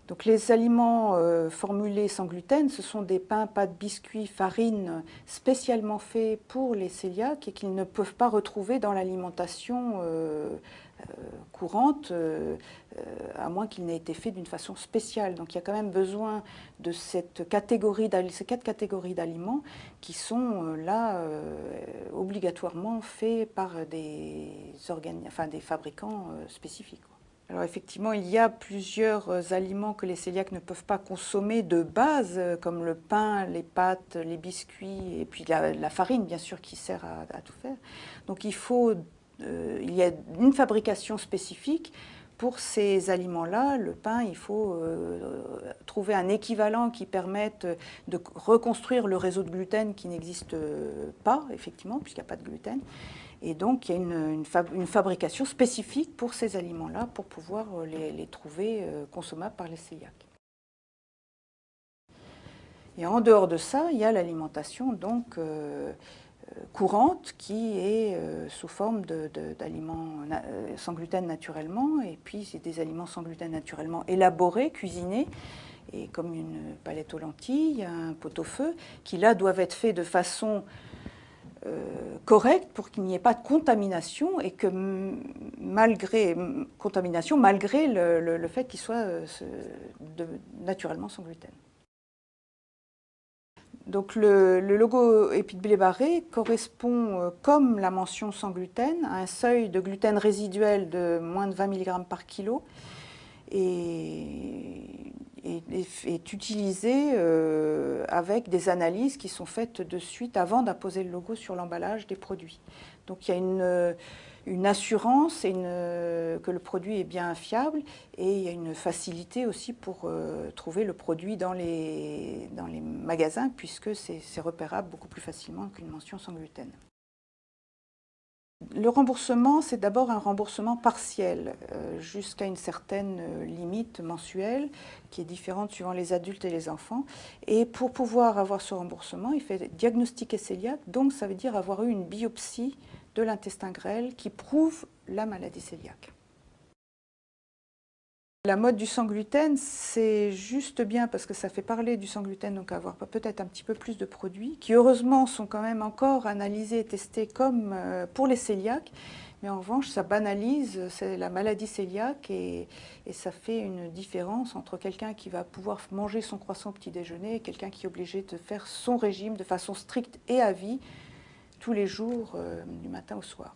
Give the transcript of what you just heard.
Donc les aliments formulés sans gluten, ce sont des pains, pâtes, biscuits, farines spécialement faits pour les cœliaques et qu'ils ne peuvent pas retrouver dans l'alimentation courante, à moins qu'il n'ait été fait d'une façon spéciale. Donc il y a quand même besoin de ces 4 catégories d'aliments qui sont là obligatoirement faits par des fabricants spécifiques. Alors effectivement, il y a plusieurs aliments que les cœliaques ne peuvent pas consommer de base, comme le pain, les pâtes, les biscuits, et puis la farine, bien sûr, qui sert à tout faire. Donc il y a une fabrication spécifique pour ces aliments-là. Le pain, il faut trouver un équivalent qui permette de reconstruire le réseau de gluten qui n'existe pas, effectivement, puisqu'il n'y a pas de gluten. Et donc, il y a une fabrication spécifique pour ces aliments-là pour pouvoir les trouver consommables par les cœliaques. Et en dehors de ça, il y a l'alimentation donc courante qui est sous forme d'aliments sans gluten naturellement, et puis c'est des aliments sans gluten naturellement élaborés, cuisinés, et comme une palette aux lentilles, un pot-au-feu, qui là doivent être faits de façon correcte pour qu'il n'y ait pas de contamination et que malgré le fait qu'ils soient naturellement sans gluten. Donc le logo épi de blé barré correspond, comme la mention sans gluten, à un seuil de gluten résiduel de moins de 20 mg par kilo et est utilisé avec des analyses qui sont faites de suite avant d'apposer le logo sur l'emballage des produits. Donc il y a une assurance que le produit est bien fiable, et il y a une facilité aussi pour trouver le produit dans les magasins, puisque c'est repérable beaucoup plus facilement qu'une mention sans gluten. Le remboursement, c'est d'abord un remboursement partiel, jusqu'à une certaine limite mensuelle, qui est différente suivant les adultes et les enfants. Et pour pouvoir avoir ce remboursement, il fait diagnostiquer cœliaque, donc ça veut dire avoir eu une biopsie de l'intestin grêle qui prouve la maladie cœliaque. La mode du sans gluten, c'est juste bien parce que ça fait parler du sans gluten, donc avoir peut-être un petit peu plus de produits, qui heureusement sont quand même encore analysés et testés comme pour les cœliaques, mais en revanche ça banalise la maladie cœliaque et ça fait une différence entre quelqu'un qui va pouvoir manger son croissant au petit déjeuner et quelqu'un qui est obligé de faire son régime de façon stricte et à vie tous les jours du matin au soir.